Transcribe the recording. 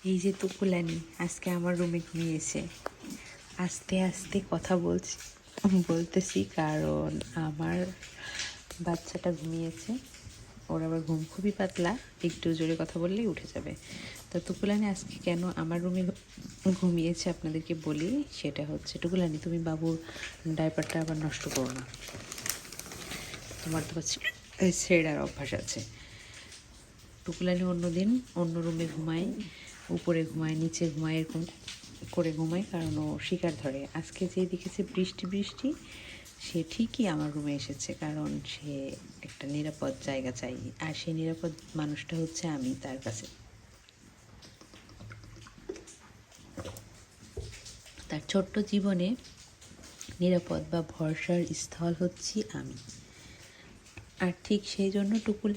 এই যে টুকুলানি আজকে আমার রুমে ঘুমিয়েছে। আস্তে আস্তে কথা বলতেছি কারণ আমার বাচ্চাটা ঘুমিয়েছে। ওর আবার ঘুম খুবই পাতলা, একটু জোরে কথা বললেই উঠে যাবে। তো টুকুলানি আজকে কেন আমার রুমে ঘুমিয়েছে আপনাদেরকে বলি। সেটা হচ্ছে, টুকুলানি তুমি বাবুর ডাইপারটা আবার নষ্ট করো না, তোমার তো ছেঁড়ার অভ্যাস আছে। টুকুলানি অন্যদিন অন্য রুমে ঘুমায়, উপরে ঘুমায়, নিচে ঘুমায়, এরকম করে ঘুমায় কারণ ও শিকার ধরে। আজকে যে দেখেছে বৃষ্টি বৃষ্টি, সে ঠিকই আমার রুমে এসেছে কারণ সে একটা নিরাপদ জায়গা চাই, আর সেই নিরাপদ মানুষটা হচ্ছে আমি তার কাছে। তার ছোট্ট জীবনে নিরাপদ বা ভরসার স্থল হচ্ছি আমি। আর ঠিক সেই জন্য টুকুল